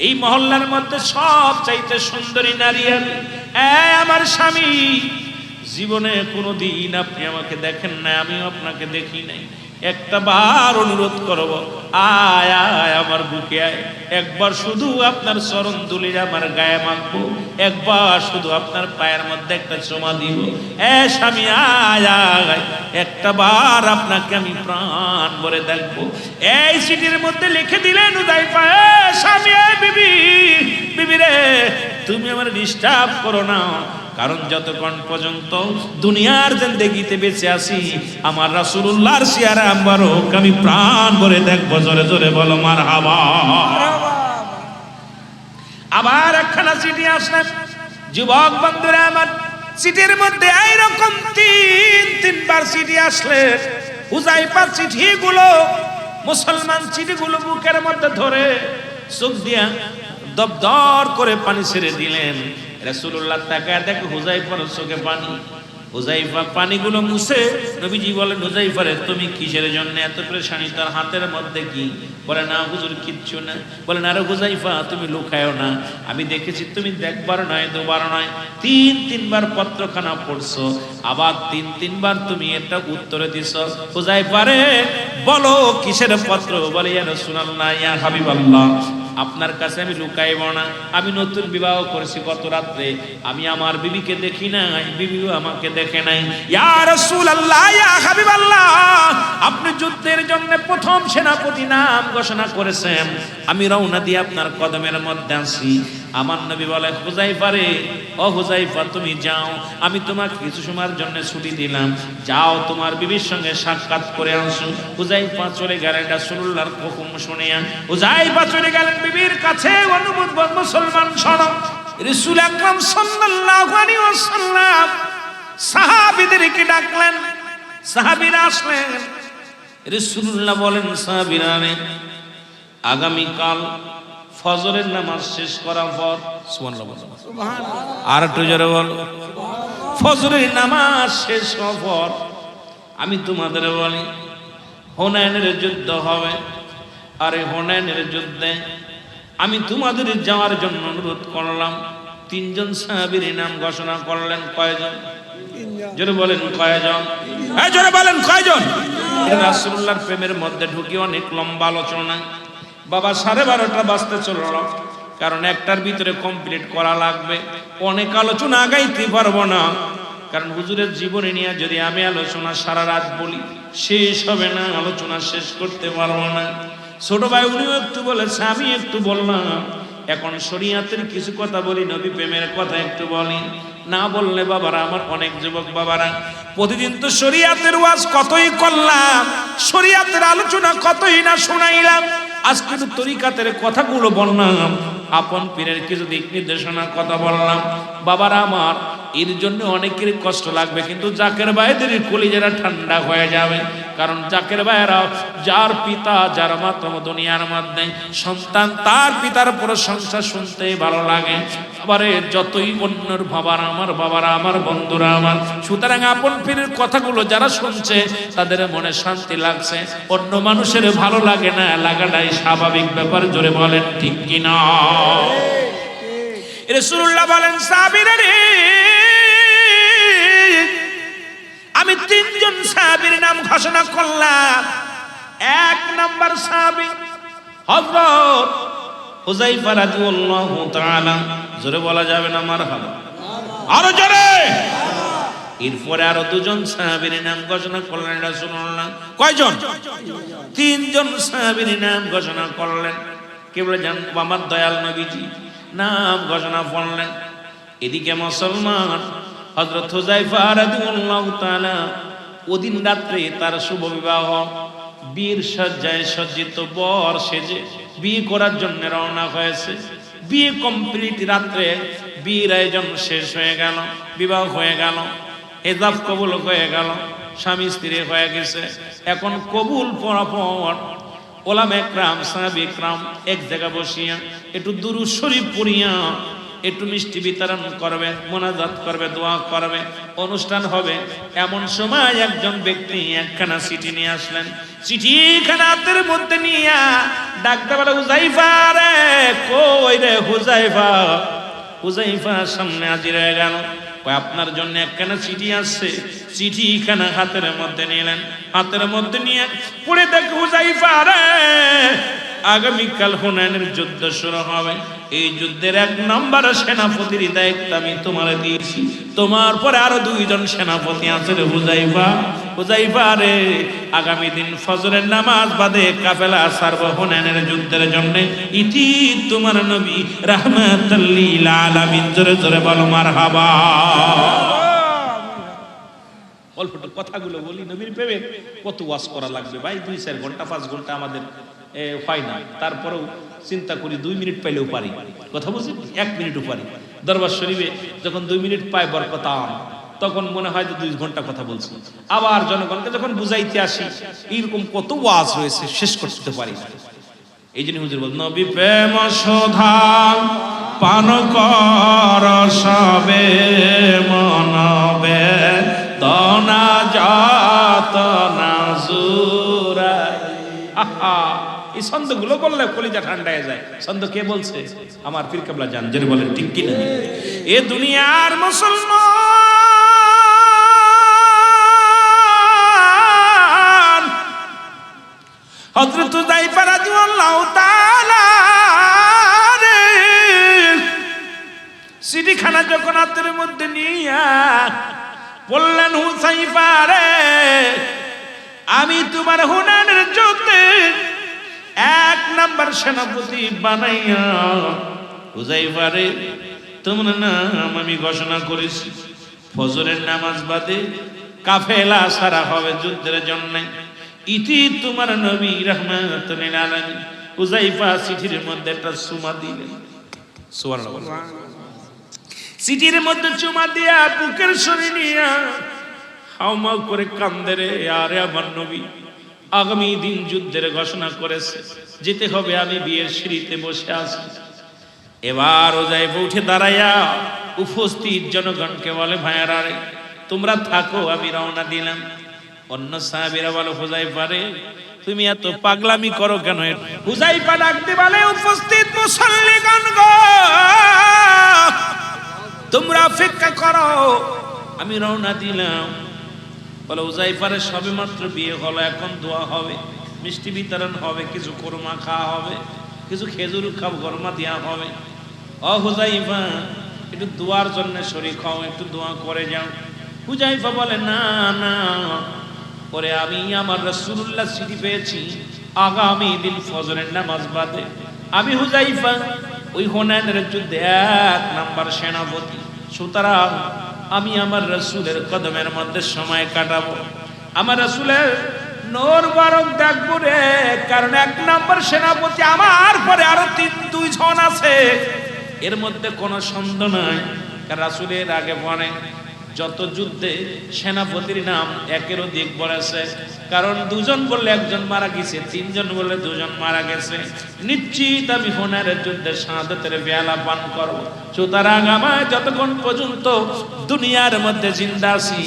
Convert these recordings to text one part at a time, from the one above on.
এই মহল্লার মধ্যে সব চাইতে সুন্দরী নারী আমি। আমার স্বামী, জীবনে কোনোদিন আপনি আমাকে দেখেন না, আমিও আপনাকে দেখি নাই। একটা বার অনুরোধ করব, আয় আয় আমার বুকে আয়, একবার শুধু আপনার চরণ দুলির আমার গায়ে মাখবো, একবার শুধু আপনার পায়ের মধ্যে একটা চুমা দিব। স্বামী আয় আয়, একটা বার আপনাকে আমি প্রাণ ভরে দেখবো। এই চিঠির মধ্যে লিখে দিলেন হুযায়ফা, স্বামী বিবি, বিবি রে তুমি আমার ডিস্টার্ব করো না, কারণ যতক্ষণ পর্যন্ত দুনিয়ার জিন্দেগিতে বেঁচে আছি আমার রাসূলুল্লাহর চেহারা মুবারক আমি প্রাণ ভরে দেখবো। জোরে জোরে বলো মারহাবা। আবার একখানা চিঠি আসলেন। যুবক বন্ধুরা আমার, চিঠির মধ্যে এইরকম তিনবার চিঠি আসলে হুযায়ফা চিঠিগুলো, মুসলমান চিঠিগুলো বুকের মধ্যে ধরে চোখ দিয়া দপদর করে পানি ছেড়ে দিলেন। রাসূলুল্লাহ তাকায় দেখে হুযায়ফার চোখে পানি। হুযায়ফা পানিগুলো মুছে নবীজি বলেন, হুযায়ফা রে তুমি কিসের জন্য এত পেরেশানি, তার হাতের মধ্যে কি? বলে না হুজুর কিচ্ছু না। বলেন আরে হুযায়ফা তুমি লুকায়ও না, আমি দেখেছি তুমি একবার নয় দুবার নয় তিনবার পত্রখানা পড়ছো, আবার তিনবার তুমি এটা উত্তরে দিছো। হুযায়ফা রে বলো কিসের পত্র? বলে ইয়া রাসূলুল্লাহ ইয়া হাবিবাল্লাহ, আপনার কাছে আমি লুকাইব না, আমি নতুন বিবাহ করেছি গত রাত্রে, আমি আমার বিবিকে দেখি নাই, বিবিও আমাকে দেখে নাই। ইয়া রাসূলুল্লাহ ইয়া হাবিবাল্লাহ, আপনি যুদ্ধের জন্য প্রথম সেনাপতি নাম ঘোষণা করেছেন, আমি রওনা দিয়ে আপনার কদমের মধ্যে আছি। আমার নবী বলে হুযায়ফা রে, ও হুযায়ফা তুমি যাও, আমি তোমাকে কিছু সময়ের জন্য ছুটি দিলাম, যাও তোমার বিবির সঙ্গে সাক্ষাৎ করে আসো। হুযায়ফা চলে গেলেন রাসূলুল্লাহর হুকুম শুনে। হুযায়ফা চলে গেলেন বিবির কাছে। অনুমত মুসলমান শোনো, রাসূল আকরাম সাল্লাল্লাহু আলাইহি ওয়াসাল্লাম সাহাবীদেরকে ডাকলেন। সাহাবীরা আসলেন। রাসূলুল্লাহ বলেন সাহাবীরা রে, আগামীকাল ফজরের নামাজ শেষ করার পর, সুবহানাল্লাহ, আর একটু জোরে বল, ফজরের নামাজ শেষ হওয়ার পর আমি তোমাদের বলি হুনাইনের যুদ্ধ হবে। আরে হুনাইনের যুদ্ধে আমি তোমাদের যাওয়ার জন্য অনুরোধ করলাম। তিনজন সাহাবীর নাম ঘোষণা করলেন। কয়জন? জোরে বলেন কয়জন? জোরে বলেন কয়জন? রাসূলুল্লাহর প্রেমের মধ্যে ঢুকি অনেক লম্বা আলোচনা। বাবা 12:30 বাজতে চলল, কারণ একটার ভিতরে কমপ্লিট করা লাগবে। অনেক আলোচনা আগাইতে পারবো না, কারণ হুজুরের জীবনী নিয়ে যদি আমি আলোচনা সারা রাত বলি শেষ হবে না, আলোচনা শেষ করতে পারবো না। ছোট ভাই উনিও একটু বলেছে, আমি একটু বললাম। এখন শরীয়তের কিছু কথা বলি, নবী প্রেমের কথা একটু বলি। না বললে বাবারা, আমার অনেক যুবক বাবারা প্রতিদিন তো শরীয়তের ওয়াজ কতই করলাম, শরীয়তের আলোচনা কতই না শোনাইলাম, আজকে তো তরিকাতের কথাগুলো বললাম, আপন পীরের কিছু দিক নির্দেশনার কথা বললাম। বাবারা আমার, এর জন্য অনেকের কষ্ট লাগবে, কিন্তু জাকের ভাইদের কলিজারা ঠান্ডা হয়ে যাবে। কারণ জাকের ভাইরা, যার পিতা যার মাতম দুনিয়ার মধ্যে সন্তান তার পিতার প্রশংসা শুনতে ভালো লাগে। আবারে যতই অন্যর বাবারা আমার বন্ধুরা আমার, সুতরাং আপন পীরের কথাগুলো যারা শুনছে তাদের মনে শান্তি লাগছে, অন্য মানুষের ভালো লাগে না, লাগাটাই স্বাভাবিক ব্যাপার। জোরে বলেন ঠিক কিনা? রাসূলুল্লাহ বলেন সাহাবীরা রে, আমি তিনজন সাহাবীর নাম ঘোষণা করলাম। এক নাম্বার সাহাবী হযরত হুযায়ফা রাদিয়াল্লাহু তাআলা। জোরে বলা যাবে না মারহাবা? আরো জোরে। এরপরে আরো দুজন সাহাবীর নাম ঘোষণা করলেন রাসূলুল্লাহ। কয়জন? তিনজন সাহাবীর নাম ঘোষণা করলেন। কে বলে জান? আমার দয়াল নবীজি নাম ঘোষণা করলেন। এদিকে মুসলমান হযরত হুযায়ফা রাদিয়াল্লাহু তাআলা ওদিন রাত্রে তার শুভ বিবাহ, বীর সজ্জায় সজ্জিত বর সেজে বিয়ে করার জন্য রওনা হয়েছে। বিয়ে কমপ্লিট, রাত্রে বিয়ের আয়োজন শেষ হয়ে গেল, বিবাহ হয়ে গেল, হেজাব কবুল হয়ে গেল, স্বামী স্ত্রী হয়ে গেছে। এখন কবুল পড়ার পর ওলামা একরাম সাহাবী একরাম এক জায়গা বসিয়া একটু দুরূদ শরীফ পড়িয়া একটু মিষ্টি বিতরণ করবে, মোনাজাত করবে, দোয়া করবে, অনুষ্ঠান হবে। এমন সময় একজন ব্যক্তি একখানা চিঠি নিয়ে আসলেন। চিঠিখানা হাতের মধ্যে নিয়া ডাকতে বলে, হুযায়ফা রে কই হুযায়ফা, হুযায়ফা সামনে হাজির হয়ে গেল। আপনার জন্য একখানা চিঠি আসছে, চিঠিখানা হাতের মধ্যে নিলেন, হাতের মধ্যে নিয়ে পড়ে দেখ হুযায়ফা রে, আগামীকাল হুনাইনের যুদ্ধ শুরু হবে, এই যুদ্ধের 1 নম্বর সেনাপতির দায়িত্ব আমি তোমার দিয়েছি, তোমার পরে আরো 2 জন সেনাপতি আছে রে হুযায়ফা। হুযায়ফা রে, আগামী দিন ফজরের নামাজ বাদে কাফেলা ছাড়ব হুনাইনের যুদ্ধের জন্য, ইতি তোমার নবী রাহমাতুল লিল আলামিন। জোরে জোরে বলো মারহাবা। অল্প কথাগুলো বলি, নবীর প্রেমে কত ওয়াজ করা লাগবে ভাই, 2-4 ঘন্টা 5 ঘন্টা আমাদের হয় না, তারপরেও চিন্তা করি 2 মিনিট পাইলেও পারি কথা বলছি, 1 মিনিটও পারি। দরবার শরীফে যখন 2 মিনিট পাই বরকতাম, তখন মনে হয় যে 2 ঘন্টা কথা বলছি। আবার জনগণকে যখন বুঝাইতে আসি, এইরকম কত ওয়াজ হয়েছে, শেষ করতে পারি না। এই জন্য হুজুর বল, নবী প্রেম সুধা পান কর সবে মনবে দনা যত না জুরাই। আহা, এই ছন্দগুলো বললে কলিজা ঠান্ডা হয়ে যায়। ছন্দ কে বলছে? আমার পীর কেবলা জান, জেনে বলেন ঠিক কি না? এ দুনিয়ার মুসলমান হযরত হুযায়ফা রাদিয়াল্লাহু তাআলা চিঠিখানা যখন হাতের মধ্যে নিয়া বললেন, হুযায়ফা রে, আমি তোমার হুনাইনের যুদ্ধে 1 নম্বর সেনাপতি বানাইয়া, হুযায়ফা রে, তোমার নাম আমি ঘোষণা করেছি, ফজরের নামাজ বাদে কাফেলা সারা হবে যুদ্ধের জন্য, ইতি তোমার নবী রাহমাতুল লিল আলামিন। হুযায়ফা চিঠির মধ্যে একটা চুমা দিলেন, সুবহানাল্লাহ। চিঠির মধ্যে চুমা দিয়া বুকের সরে নিয়া হাউমাউ করে কান্দে রে, আরে আমার নবী আগামী দিন যুদ্ধের ঘোষণা করেছে, যেতে হবে, আমি বিয়ের সিঁড়িতে বসে আছি। এবার হুযায়ফা উঠে দাঁড়াইয়া উপস্থিত জনগণকে বলে, ভাইয়ারা রে, তোমরা থাকো, আমি রওনা দিলাম। অন্য সাহাবীরা বলে, হুযায়ফা রে, তুমি এত পাগলামি করো কেন? হুযায়ফা ডাকতে বলে, উপস্থিত মুসল্লিগণ গো, তোমরা অপেক্ষা করো, আমি রওনা দিলাম। বলে, হুযায়ফা রে, সবে মাত্র বিয়ে হলো, এখন দোয়া হবে, মিষ্টি বিতরণ হবে, কিছু কোরমা খাওয়া হবে, কিছু খেজুর খাব গরমা দেওয়া হবে। ও হুযায়ফা, একটু দোয়ার জন্য শরীক হও, একটু দোয়া করে যাও। হুযায়ফা বলে, না না, পরে আমি আমার রাসূলুল্লাহ চিঠি পেয়েছি, আগামী দিন ফজরের নামাজ বাদে আমি হুযায়ফা ওই হুনাইনের যুদ্ধে 1 নম্বর সেনাপতি, সুতরাং আমি আমার রাসূলের কদমের মধ্যে সময় কাটাবো, আমার রাসূলের নূর বারক দেখবো রে, কারণ 1 নম্বর সেনাপতি আমার পরে আরো 2 জন আছে, এর মধ্যে কোনো সন্দেহ নাই। কারণ রাসূলের আগে পরে যত যুদ্ধে সেনাপতির নাম 1-এর অধিক বলেছে, কারণ 2 জন বললে 1 জন মারা গেছে, 3 জন বললে 2 জন মারা গেছে, নিশ্চিত আমি হুনাইনের যুদ্ধে শাহাদাতের পেয়ালা পান করব। সুতরাং আমার যতক্ষণ পর্যন্ত দুনিয়ার মধ্যে জিন্দা আছি,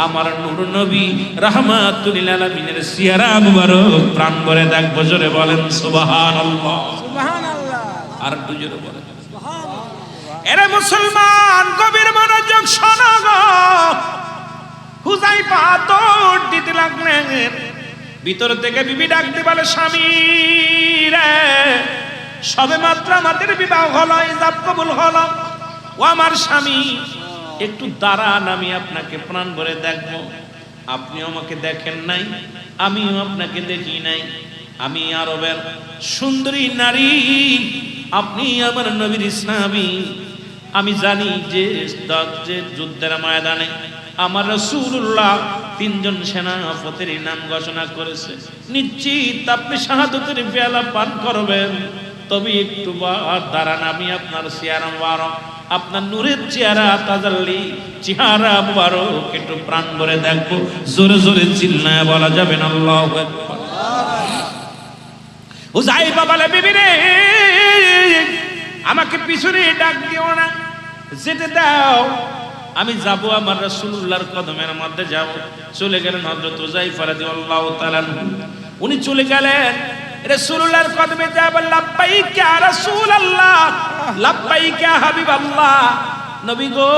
আমার নূর নবী রাহমাতুল লিল আলামিনের সিয়ারা মুবারক প্রাণ ভরে দেখব। জোরে বলেন সুবহানাল্লাহ, সুবহানাল্লাহ, আর দুজোরে বলেন সুবহানাল্লাহ। এরে মুসলমান, গভীর মনোযোগ শোনো গো। হুযায়ফা দৌড় দিতে লাগলেন, ভিতর থেকে বিবি ডাকতে বলে, স্বামী রে, সবে মাত্র আমাদের বিবাহ হলো, ইজাব কবুল হলো, ও আমার স্বামী, একটু দাঁড়ান, আমি আপনাকে প্রাণ ভরে দেখব। আপনি আমাকে দেখেন নাই, আমিও আপনাকে দেখি নাই, আমি আরবের সুন্দরী নারী, আপনি আমার নবীর স্বামী। আমি জানি যে যুদ্ধের ময়দানে আমার রাসূলুল্লাহ 3 জন সেনাপতির নাম ঘোষণা করেছে, নিশ্চিত আপনি শাহাদাতের পেয়ালা পান করবেন। তবে একটু দাঁড়ান, আমি আপনার চেহারা মুবারক, আপনার নূরের চেহারা তাজাল্লি চেহারা মুবারক একটু প্রাণ ভরে দেখবো। জোরে জোরে চিল্লায় বলা যাবে না আল্লাহু আকবার। হুযায়ফা বলে, বিবি রে, আমাকে পিছনে ডাক দিও না, যেতে দাও, আমি যাব, আমার রাসূলুল্লাহর কদমের মধ্যে যাব। চলে গেলেন হযরত হুযায়ফা রাদিয়াল্লাহু তাআলা, উনি চলে গেলেন রাসূলুল্লাহর কদমে, যা বলল, লাব্বাইক ইয়া রাসূলুল্লাহ, লাব্বাইক ইয়া হাবিবাল্লাহ, নবী গো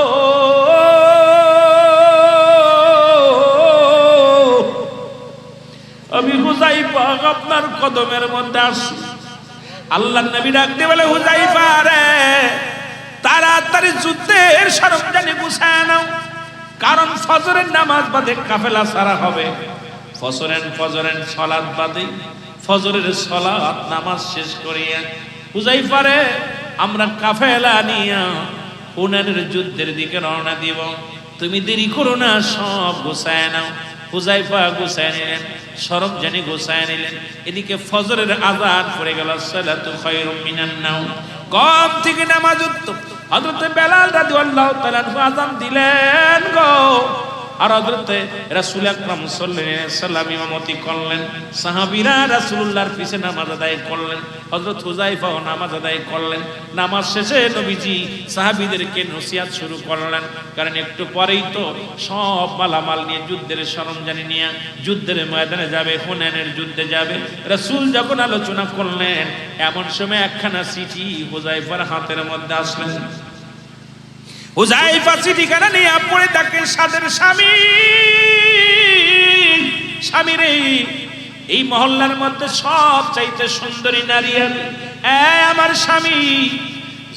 আমি হুযায়ফা আপনার কদমের মধ্যে আসি। আল্লাহর নবী ডাক দিয়ে বলে, হুযায়ফা রে, তাড়াতাড়ি যুদ্ধের সরঞ্জাম গুছায় নাও, কারণ ফজরের নামাজ বাদে কাফেলা ছাড়া হবে। ফজরের সালাত বাদে, ফজরের সালাত নামাজ শেষ করিয়া হুযায়ফা রে, আমরা কাফেলা নিয়ে হুনাইনের যুদ্ধের দিকে রওনা দিব, তুমি দেরি করো না, সব গুছায় নাও। হুযায়ফা গুছায় নিলেন, সরঞ্জাম গুছায় নিলেন। এদিকে ফজরের আযান পড়ে গেল, সালাতু খায়রুম মিনান নাওম, কম থেকে নামাজ উত্তম। হযরত বেলাল রাদিয়াল্লাহু তাআলা আযান দিলেন গো, আর হযরতে রাসূল আকরাম সাল্লাল্লাহু আলাইহি সাল্লাম ইমামতি করলেন। সাহাবীরা রাসূলুল্লাহর পিছে নামাজ আদায় করলেন, হযরত হুযায়ফাও নামাজ আদায় করলেন। নামাজ শেষে নবীজি সাহাবীদেরকে নসিহত শুরু করলেন, কারণ একটু পরেই তো সব মালামাল নিয়ে, যুদ্ধের সরঞ্জাম নিয়ে যুদ্ধের ময়দানে যাবে, হুনাইনের যুদ্ধে যাবে। রাসূল যখন আলোচনা করলেন, এমন সময় একখানা চিঠি হুযায়ফার হাতের মধ্যে আসলেন। হুযায়ফা চিঠিখানা নিয়ে পড়ে থাকে, সাদের স্বামী রে, এই মহল্লার মধ্যে সব চাইতে সুন্দরী নারী আমি, আমার স্বামী,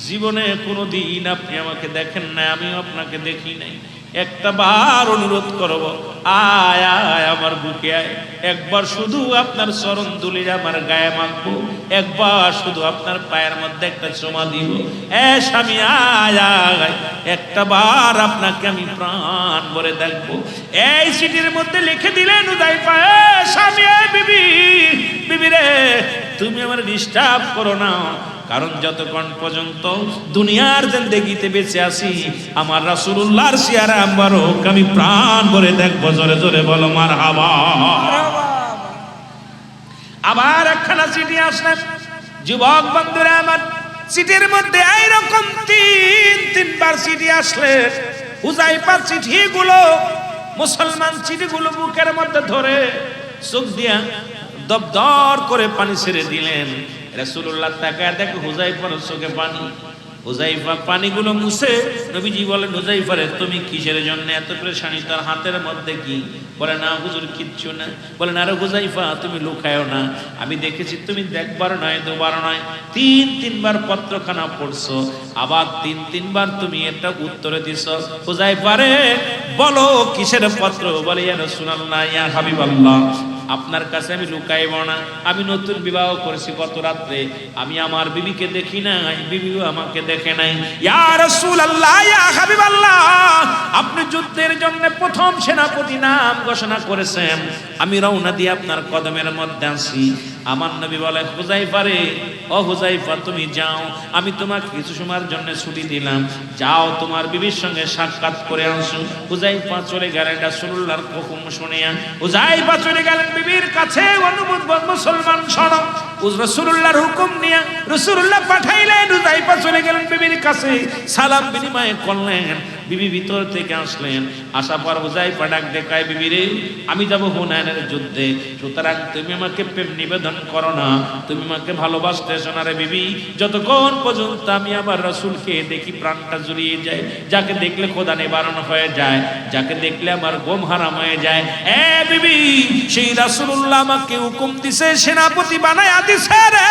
জীবনে কোনোদিন আপনি আমাকে দেখেন না, আমিও আপনাকে দেখি নাই। একটা বার অনুরোধ করব, আয় আয় আমার বুকে আয়, একবার শুধু আপনার চরণ ধুলি আমার গায়ে মাখবো, একবার শুধু আপনার পায়ের মধ্যে একটা চুমা দিব। স্বামী আয় আয়, একটা বার আপনাকে আমি প্রাণ ভরে দেখবো। এই চিঠির মধ্যে লিখে দিলেন হুযায়ফা, স্বামী, বিবি রে, তুমি আমার ডিস্টার্ব করো না, কারণ যতক্ষণ পর্যন্ত দুনিয়ার জিন্দেগিতে বেঁচে আছি, আমার রাসূলুল্লাহর চেহারা মুবারক আমি প্রাণ ভরে দেখবো। জোরে জোরে বলো মারহাবা। আবার একখানা চিঠি আসলেন, যুবক বন্ধুরা আমার, চিঠির মধ্যে এইরকম তিনবার চিঠি আসলেন। হুযায়ফার চিঠিগুলো, মুসলমান চিঠিগুলো বুকের মধ্যে ধরে চোখ দিয়া দপদর করে পানি ছেড়ে দিলেন। রাসূলুল্লাহ তাকায় দেখে হুযায়ফার চোখে পানি। হুযায়ফা পানিগুলো মুছে নবীজি বলেন, হুযায়ফা রে, তুমি কিসের জন্য এত পেরেশানি, তার হাতের মধ্যে কি? বলে, না হুজুর কিচ্ছু না। বলেন, আরে হুযায়ফা তুমি লুকায়ও না, আমি দেখেছি তুমি একবার নয়, দুবার নয়, তিনবার পত্রখানা পড়ছো, আবার তিনবার তুমি এটা উত্তরে দিছ। হুযায়ফা রে, বলো কিসের পত্র? বলে, ইয়া রাসূলুল্লাহ, ইয়া হাবিবাল্লাহ, আপনার কাছে আমি লুকাইব না, আমি নতুন বিবাহ করেছি গত রাত্রে, আমি আমার বিবিকে দেখি নাই, বিবিও আমাকে দেখে নাই। ইয়া রাসূলুল্লাহ, ইয়া হাবিবাল্লাহ, আপনি যুদ্ধের জন্য প্রথম সেনাপতি নাম ঘোষণা করেছেন, আমি রওনা দিয়ে আপনার কদমের মধ্যে আছি। আমার নবী বলে, হুযায়ফা রে, ও হুযায়ফা তুমি যাও, আমি তোমাকে কিছু সময়ের জন্য ছুটি দিলাম, যাও তোমার বিবির সঙ্গে সাক্ষাৎ করে আসো। হুযায়ফা চলে গেলেন রাসূলুল্লাহর হুকুম শুনিয়া। হুযায়ফা চলে গেলেন বিবির কাছে, অনুমোদন মুসলমান শোনো, রাসূলুল্লাহর হুকুম নিয়ে রাসূলুল্লাহ পাঠাইলেন। হুযায়ফা চলে গেলেন বিবির কাছে, সালাম বিনিময় করলেন। বিবি ভিতর থেকে আসলেন, আসার পর হুযায়ফা ডাক দেখায়, বিবি রে, আমি যাব হুনাইনের যুদ্ধে, সুতরাং তুমি আমাকে প্রেম নিবেদন করো না, তুমি আমাকে ভালোবাসতেছো না রে বিবি। যতক্ষণ পর্যন্ত আমি আবার রাসূলকে দেখি প্রাণটা জুড়িয়ে যায়, যাকে দেখলে খোদা নিবারণ হয়ে যায়, যাকে দেখলে আমার ঘুম হারাম হয়ে যায়। বিবি, সেই রাসূলুল্লাহ আমাকে হুকুম দিছে, সেনাপতি বানায়া দিছে রে,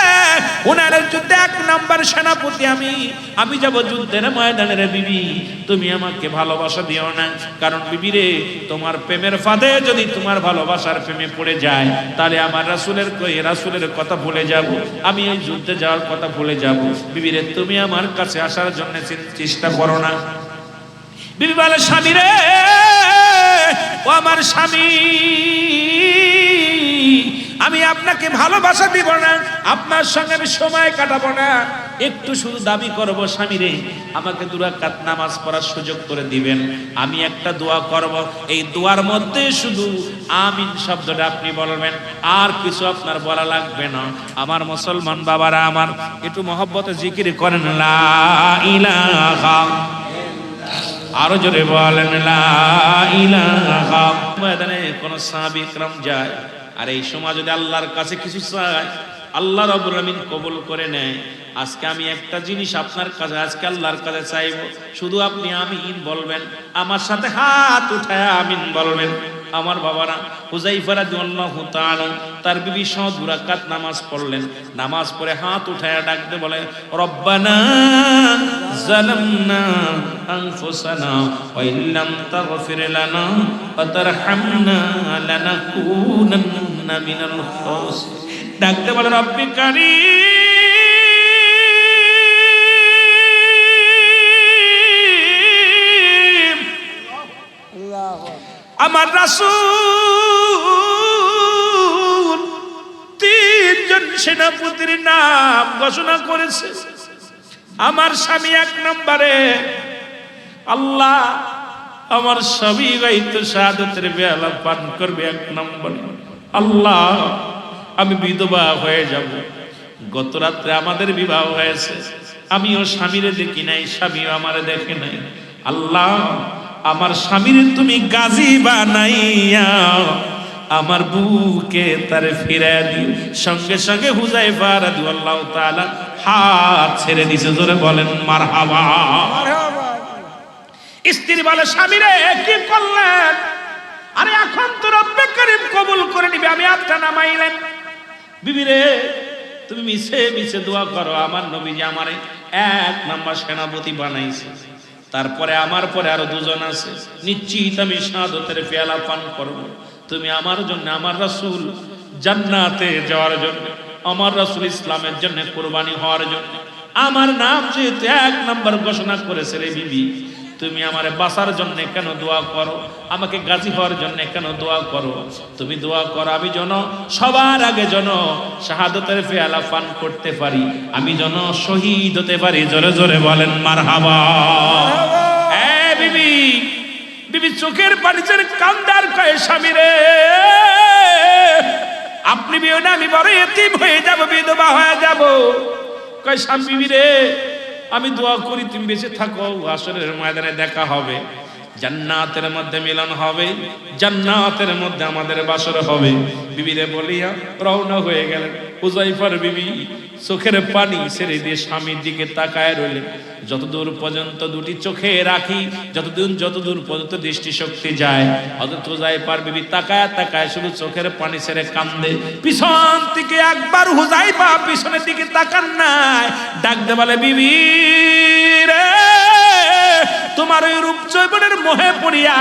হুনাইনের যুদ্ধে 1 নাম্বার সেনাপতি আমি যাব যুদ্ধের ময়দানে রে বিবি, তুমি আমাকে ভালোবাসা দিও না, কারণ বিবি রে, তোমার প্রেমের ফাঁদে যদি তোমার ভালোবাসার প্রেমে পড়ে যায়, তাহলে আমার রাসূলের কথা ভুলে যাব, আমি এই যুদ্ধে যাওয়ার কথা ভুলে যাব। বিবি রে, তুমি আমার কাছে আসার জন্য চেষ্টা করো না। বিবি বলে, স্বামী রে, ও আমার স্বামী, আমি আপনাকে ভালোবাসা দিব না, আপনার সঙ্গে আমি সময় কাটাবো না, একটু শুধু দাবি করব, স্বামী রে, আমাকে 2 রাকাত নামাজ পড়ার সুযোগ করে দিবেন, আমি একটা দোয়া করব, এই দোয়ার মধ্যে শুধু আমিন শব্দটা আপনি বলবেন, আর কিছু আপনার বলা লাগবে না। আমার মুসলমান বাবারা আমার, একটু মহব্বতে জিকির করেন, লা ইলাহা, আরো জোরে বলেন, লা ইলাহা। ময়দানে কোন সাহাবী کرام যায়, আর এই সময় যদি আল্লাহর কাছে কিছু চায়, আল্লাহ রাব্বুল আলামিন কবুল করে নেয়। আজকে আমি একটা জিনিস আপনার কাছে, আজকে আল্লাহর কাছে চাইব, শুধু আপনি আমিন বলবেন, আমার সাথে হাত উঠায় আমিন বলবেন। আমার বাবারা, হুযায়ফা রাদিয়াল্লাহু তাআলা তার বিবি সহ 2 রাকাত নামাজ পড়লেন। নামাজ পড়ে হাত উঠায় ডাকতে বলে, রব্বানা যালামনা আনফুসানা ওয়া ইল্লাম তাগফির লানা ওয়া তারহামনা লানাকুনান্না মিনাল খাসিরিন। ডাকতে বলে, রব্বি কারীম, আমার রাসূল 3 জন সেনাপতির নাম ঘোষণা করেছে। আমার স্বামী 1 নম্বরে, আল্লাহ আমার স্বামী গাইতো শাহাদাতের বেলা পান করবে 1 নম্বরে। আল্লাহ আমি বিধবা হয়ে যাব। গত রাত্রে আমাদের বিবাহ হয়েছে, আমিও স্বামীরে দেখি নাই, স্বামীও আমারে দেখে নাই। আল্লাহ আমার স্বামীরে তুমি গাজী বানাইয়া আমার বুকে তারে ফিরাইয়া দিও। সঙ্গে সঙ্গে হুযায়ফা রাদিয়াল্লাহু তাআলা হাত ছেড়ে দিছে। জোরে বলেন মারহাবা। স্ত্রী বলে, স্বামীরে কি করলেন? আরে এখন তো রব্বে কারীম কবুল করে নিবে, আমি হাতটা নামাইলেন। বিবি রে, তুমি মিছে মিছে দোয়া করো, আমার নবীজি আমারে 1 নম্বর সেনাপতি বানাইছে। তারপরে আমার পরে আরো 2 জন আছে, নিশ্চিত আমি শাহাদাতের পেয়ালা পান করব। তুমি আমার জন্য, আমার রাসূল জান্নাতে যাওয়ার জন্য, আমার রাসূল ইসলামের জন্য কুরবানি হওয়ার জন্য আমার নাম যেহেতু 1 নম্বর ঘোষণা করেছে রে বিবি, তুমি আমারে বাঁচার জন্য কেন দোয়া করো? আমাকে গাজী হওয়ার জন্য কেন দোয়া করো? তুমি দোয়া করো আমি যেন সবার আগে যেন শাহাদাতের পেয়ালা পান করতে পারি, আমি যেন শহীদ হতে পারি। জোরে জোরে বলেন মারহাবা। বিবি বিবি চোখের পানি ছেড়ে কান্দার কয়ে, স্বামী রে আপনি বিয়ে না, আমি বড় এতিম হয়ে যাব, বিধবা হয়ে যাব। কয়, স্বামী রে আমি দোয়া করি তুমি বেঁচে থাকো, হাসরের ময়দানে দেখা হবে, জান্নাতের মধ্যে মিলন হবে, জান্নাতের মধ্যে আমাদের বাসর হবে। বিবিরে বলিয়া রওনা হয়ে গেলেন। হুযায়ফার বিবি চোখের পানি ছেড়ে দিয়ে স্বামীর দিকে তাকায় রইলেন। যতদূর পর্যন্ত 2টি চোখে রাখি, যতদূর পর্যন্ত দৃষ্টি শক্তি যায়, হযরত হুযায়ফার বিবি তাকায় তাকায় শুধু চোখের পানি ছেড়ে কান্দে। পিছন থেকে একবার হুযায়ফা পিছনের দিকে তাকান নাই, ডাকতে বলে, বিবি রে তোমার ওই রূপ যৌবনের মোহে পড়িয়া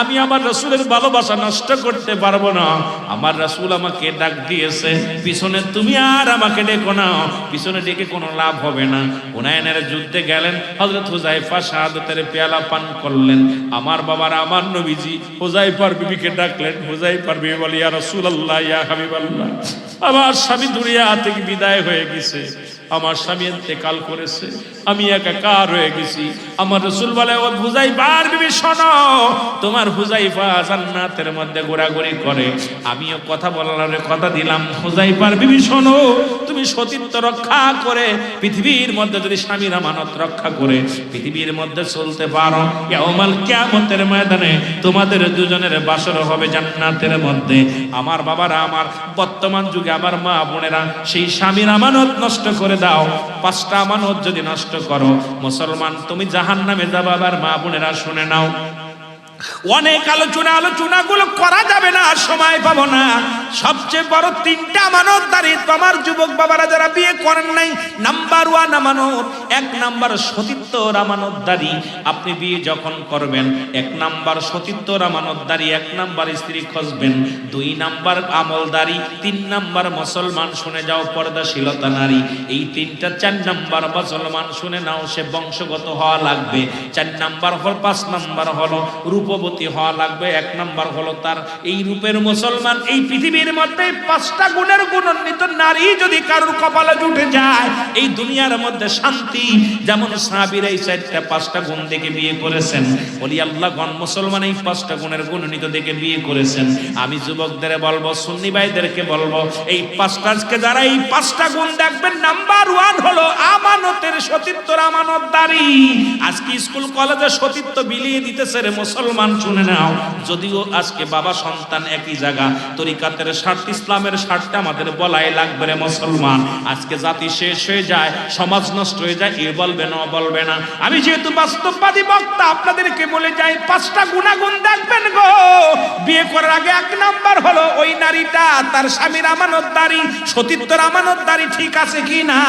আমি আমার রাসূলের ভালোবাসা নষ্ট করতে পারবো না। আমার রাসূল আমাকে ডাক দিয়েছে, পিছনে তুমি আর আমাকে ডেকো না, পিছনে ডেকে কোনো লাভ হবে না। হুনাইনের যুদ্ধে গেলেন, হযরত হুযায়ফা শাহাদাতের পেয়ালা পান করলেন। আমার বাবার, আমার নবীজি হুযায়ফার বিবিকে ডাকলেন। হুযায়ফার বিবি বলে, ইয়া রাসূলুল্লাহ, ইয়া হাবিবাল্লাহ, আমার স্বামী দুনিয়া থেকে বিদায় হয়ে গেছে, আমার স্বামী ইন্তেকাল করেছে, আমি একাকার হয়ে গেছি। আমার রাসূল বলে, ও হুযায়ফার বিবি শোনো, তোমার হুযায়ফা জান্নাতের মধ্যে ঘোরাঘুরি করে, আমিও কথা বলার কথা দিলাম। হুযায়ফার বিবি শোনো, তুমি সতীত্ব রক্ষা করে পৃথিবীর মধ্যে যদি স্বামীর আমানত রক্ষা করে পৃথিবীর মধ্যে চলতে পারো, ইয়াউমাল কিয়ামতের ময়দানে তোমাদের দুজনের বাসর হবে জান্নাতের মধ্যে। আমার বাবারা, আমার বর্তমান যুগে আমার মা বোনেরা, সেই স্বামীর আমানত নষ্ট করে দাও। 5টা আমানত যদি নষ্ট করো, মুসলমান তুমি জাহান্নামে যাবে। আবার মা বোনেরা শুনে নাও, অনেক আলোচনাগুলো করা যাবে না, সময় পাবো না। সবচেয়ে বড় 3টা আমানতদারি তোমার যুবক বাবারা যারা বিয়ে করেন নাই, নাম্বার 1 আমানত, 1 নাম্বার সতীত্বর আমানতদারি। আপনি বিয়ে যখন করবেন 1 নাম্বার সতীত্বর আমানতদারি, 1 নাম্বার স্ত্রী খুঁজবেন, 2 নাম্বার আমলদারি, 3 নাম্বার মুসলমান শুনে যাও পর্দাশীলতা নারী। এই 3টা 4 নাম্বার মুসলমান শুনে নাও, সে বংশগত হওয়া লাগবে। 4 নাম্বার হল, 5 নাম্বার হলো রূপবতী হওয়া লাগবে। 1 নাম্বার হলো তার এই রূপের মুসলমান। এই পৃথিবীর মধ্যে 5টা গুণের গুণান্বিত নারী যদি কারোর কপালে জুটে যায়, এই দুনিয়ার মধ্যে শান্তি। যেমন সাহাবীরা এই 4টা-5টা গুণ দেখে বিয়ে করেছেন, বলি আল্লাহগণ মুসলমান এই 5টা গুণের গুণান্বিত দেখে বিয়ে করেছেন। আমি যুবকদের বলবো, সুন্নি ভাইদেরকে বলবো, এই 5টাকে যারা এই 5টা গুণ দেখবেন, নাম্বার 1 হলো আমানতের সতীত্বর আমানতদারি। আজকে স্কুল কলেজে সতীত্ব বিলিয়ে দিতেছে রে মুসলমান, শুনে নাও। যদিও আজকে বাবা সন্তান একই জায়গা, তরিকাতের স্বার্থ, ইসলামের স্বার্থে আমাদের বলাই লাগবে রে মুসলমান। আজকে জাতি শেষ হয়ে যায়, সমাজ নষ্ট হয়ে যায়, এ বলবে না বলবে না। আমি যেহেতু বাস্তববাদী বক্তা আপনাদেরকে বলে যাই, 5টা গুণাগুণ দেখবেন গো। বিয়ে করার আগে 1 নাম্বার হলো ওই নারীটা তার স্বামীর আমানতদারি, সতীত্বের আমানতদারি ঠিক আছে কি না।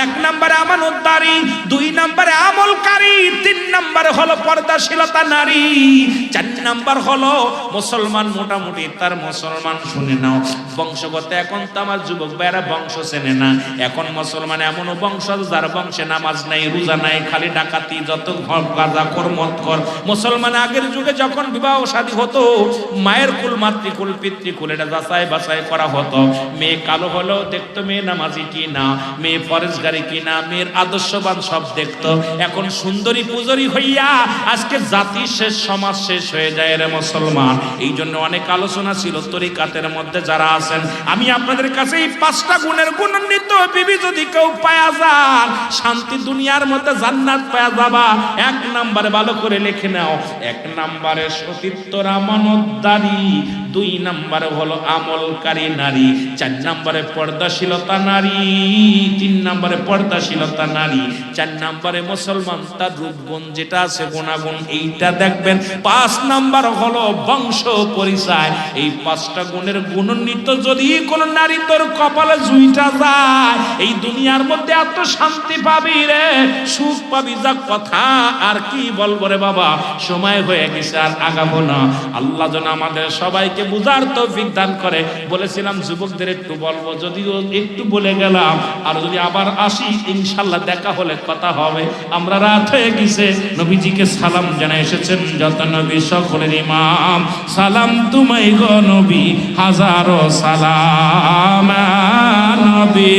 1 নম্বরে আমানতদারি, 2 নম্বরে আমলকারী, 3 নম্বরে হলো পর্দাশীলতা নারী, 4 নাম্বার হলো মুসলমান। মোটামুটি তার মুসলমান শুনে নাও বংশগত। এখন তো আমার যুবক ভাইরা বংশ চেনে না। এখন মুসলমান এমন বংশ যার বংশে নামাজ নাই, রোজা নাই, খালি ডাকাতি, যত গাঁজা কর মদ কর। মুসলমান আগের যুগে যখন বিবাহ শাদী হতো, মায়ের কুল, মাতৃকুল, পিতৃকুল এটা যাচাই বাছাই করা হতো। মেয়ে কালো হলেও দেখতো মেয়ে নামাজি কি না, মেয়ে পরেশগারি কি না, মেয়ের আদর্শবান সব দেখতো। এখন সুন্দরী পুজরি হইয়া আজকে জাতি শেষ, সমাজ শেষ হয়ে যায় রে মুসলমান। এই জন্য অনেক আলোচনা ছিল তরিকাতের মধ্যে যারা আছেন, আমি আপনাদের কাছে এই 5টা গুণের গুণান্বিত বিবি যদি কেউ পায়া যান, শান্তি দুনিয়ার মধ্যে জান্নাত পায়া যাবা। 1 নম্বরে ভালো করে লিখে নাও, 1 নম্বরে সতীত্বর আমানতদারি, 2 নম্বরে হলো আমলকারী নারী, 4 নম্বরে পর্দাশীলতা নারী, 3 নম্বরে পর্দাশীলতা নারী, 4 নম্বরে মুসলমান তার রূপগুণ যেটা আছে গুণাগুণ এইটা দেখবেন। 5 নম্বর হলো বংশ পরিচয়। এই 5টা গুণের গুণান্বিত যদি কোন নারী তোর কপালে জুইটা যায়, এই দুনিয়ার মধ্যে এত শান্তি পাবি রে, সুখ পাবি, যা কথা আর কি বলবো রে বাবা। সময় হয়ে গেছে, আর আগাবো না। আল্লাহ যেন আমাদের সবাইকে বুঝার তৌফিক দান করে। বলেছিলাম যুবকদের একটু বলবো, যদিও একটু বলে গেলাম, আর যদি আবার আসি ইনশাল্লাহ দেখা হলে কথা হবে। আমরা রাত হয়ে গেছে, নবীজিকে সালাম জানাই এসেছেন যত নবী সকলের ইমাম। সালাম তোমায় গো নবী, হাজারো সালাম নবী,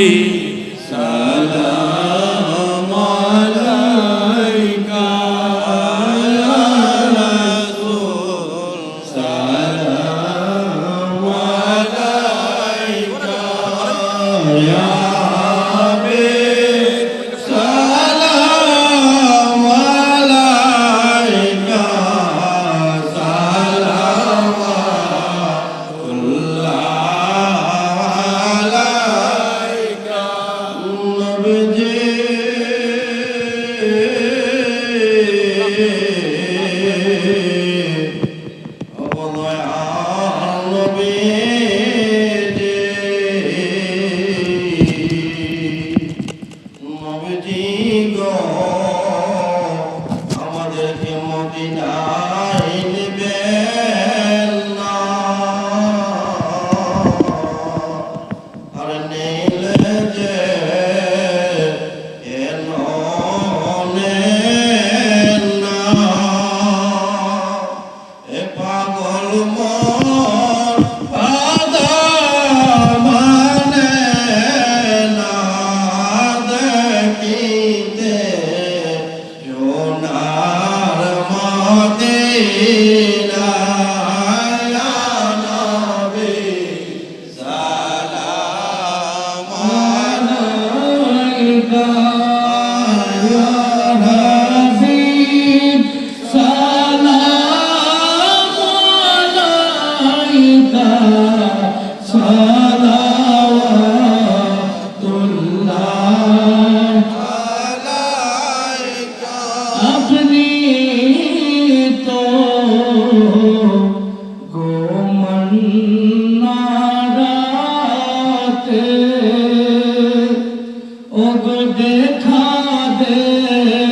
সালাম আলাইকা ইয়া রাসূল, সালাম আলাইকা ইয়া হাবিব, সালাম আলাইকা, আমাদেরকে মদিনায় নেবেন না, আর নিলে যে এন নেন না। এ পাগল মন ফাদা মানে না, দেখিতে সোনার মদিনা।